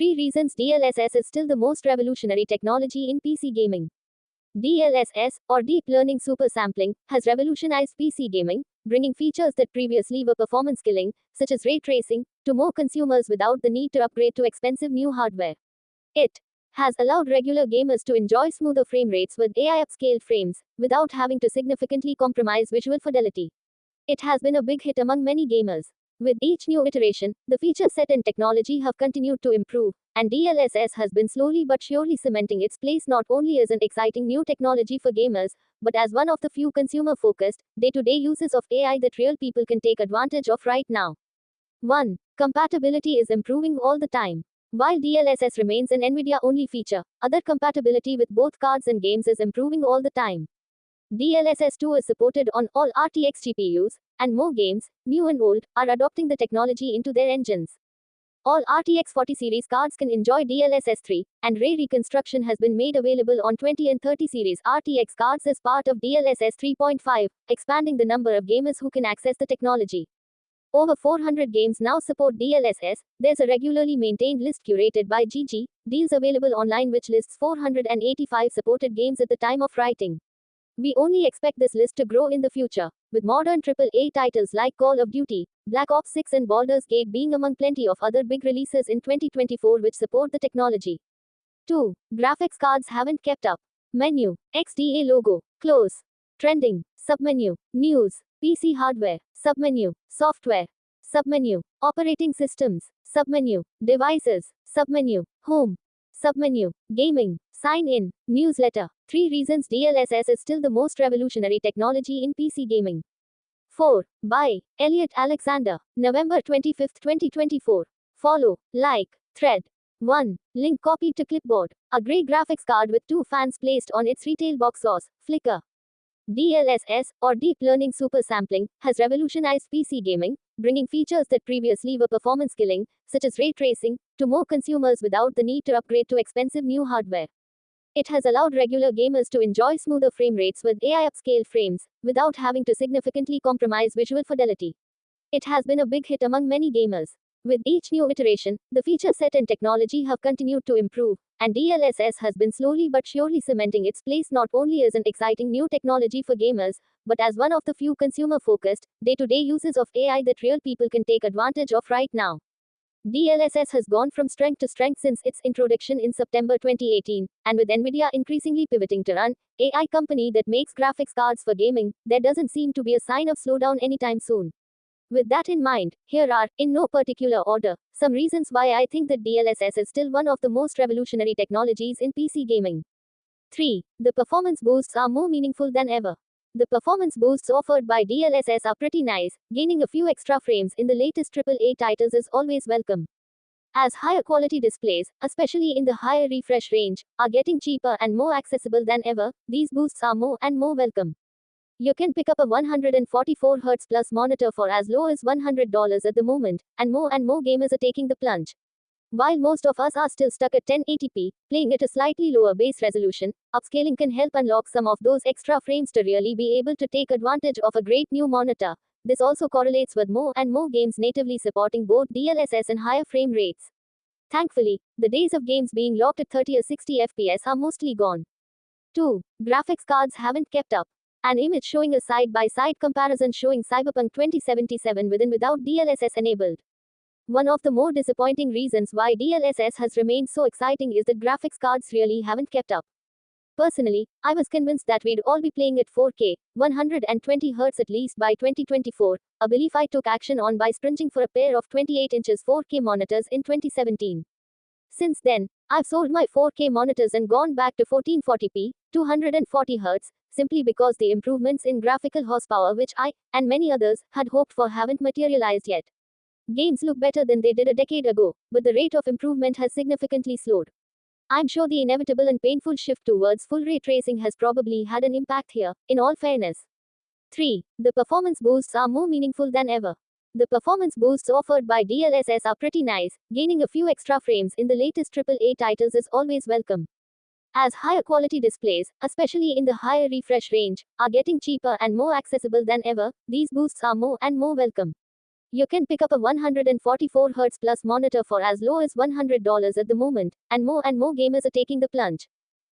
3 reasons DLSS is still the most revolutionary technology in PC gaming. DLSS, or Deep Learning Super Sampling, has revolutionized PC gaming, bringing features that previously were performance killing, such as ray tracing, to more consumers without the need to upgrade to expensive new hardware. It has allowed regular gamers to enjoy smoother frame rates with AI upscaled frames, without having to significantly compromise visual fidelity. It has been a big hit among many gamers. With each new iteration, the feature set and technology have continued to improve, and DLSS has been slowly but surely cementing its place not only as an exciting new technology for gamers, but as one of the few consumer-focused, day-to-day uses of AI that real people can take advantage of right now. 1. Compatibility is improving all the time. While DLSS remains an NVIDIA-only feature, other compatibility with both cards and games is improving all the time. DLSS 2 is supported on all RTX GPUs, and more games, new and old, are adopting the technology into their engines. All RTX 40 series cards can enjoy DLSS 3, and ray reconstruction has been made available on 20 and 30 series RTX cards as part of DLSS 3.5, expanding the number of gamers who can access the technology. Over 400 games now support DLSS. There's a regularly maintained list curated by GG Deals available online which lists 485 supported games at the time of writing. We only expect this list to grow in the future, with modern AAA titles like Call of Duty, Black Ops 6 and Baldur's Gate being among plenty of other big releases in 2024 which support the technology. 2. Graphics cards haven't kept up. Menu, XDA logo, close. Trending, submenu, news, PC hardware, submenu, software, submenu, operating systems, submenu, devices, submenu, home, submenu, gaming, sign in, newsletter. 3 reasons DLSS is still the most revolutionary technology in PC gaming. 4. By Elliot Alexander, November 25, 2024. Follow, like, thread. 1. Link copied to clipboard. A grey graphics card with 2 fans placed on its retail box sauce, Flickr. DLSS, or Deep Learning Super Sampling, has revolutionized PC gaming, bringing features that previously were performance killing, such as ray tracing, to more consumers without the need to upgrade to expensive new hardware. It has allowed regular gamers to enjoy smoother frame rates with AI upscaled frames, without having to significantly compromise visual fidelity. It has been a big hit among many gamers. With each new iteration, the feature set and technology have continued to improve, and DLSS has been slowly but surely cementing its place not only as an exciting new technology for gamers, but as one of the few consumer-focused, day-to-day uses of AI that real people can take advantage of right now. DLSS has gone from strength to strength since its introduction in September 2018, and with NVIDIA increasingly pivoting to run AI company that makes graphics cards for gaming, there doesn't seem to be a sign of slowdown anytime soon. With that in mind, here are, in no particular order, some reasons why I think that DLSS is still one of the most revolutionary technologies in PC gaming. 3. The performance boosts are more meaningful than ever. The performance boosts offered by DLSS are pretty nice. Gaining a few extra frames in the latest AAA titles is always welcome. As higher quality displays, especially in the higher refresh range, are getting cheaper and more accessible than ever, these boosts are more and more welcome. You can pick up a 144Hz plus monitor for as low as $100 at the moment, and more gamers are taking the plunge. While most of us are still stuck at 1080p, playing at a slightly lower base resolution, upscaling can help unlock some of those extra frames to really be able to take advantage of a great new monitor. This also correlates with more and more games natively supporting both DLSS and higher frame rates. Thankfully, the days of games being locked at 30 or 60 FPS are mostly gone. 2. Graphics cards haven't kept up. An image showing a side-by-side comparison showing Cyberpunk 2077 with and without DLSS enabled. One of the more disappointing reasons why DLSS has remained so exciting is that graphics cards really haven't kept up. Personally, I was convinced that we'd all be playing at 4K, 120Hz at least by 2024, a belief I took action on by springing for a pair of 28 inches 4K monitors in 2017. Since then, I've sold my 4K monitors and gone back to 1440p, 240Hz, simply because the improvements in graphical horsepower which I, and many others, had hoped for haven't materialized yet. Games look better than they did a decade ago, but the rate of improvement has significantly slowed. I'm sure the inevitable and painful shift towards full ray tracing has probably had an impact here, in all fairness. 3. The performance boosts are more meaningful than ever. The performance boosts offered by DLSS are pretty nice. Gaining a few extra frames in the latest AAA titles is always welcome. As higher quality displays, especially in the higher refresh range, are getting cheaper and more accessible than ever, these boosts are more and more welcome. You can pick up a 144Hz plus monitor for as low as $100 at the moment, and more gamers are taking the plunge.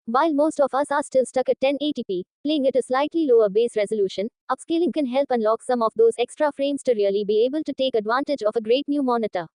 While most of us are still stuck at 1080p, playing at a slightly lower base resolution, upscaling can help unlock some of those extra frames to really be able to take advantage of a great new monitor.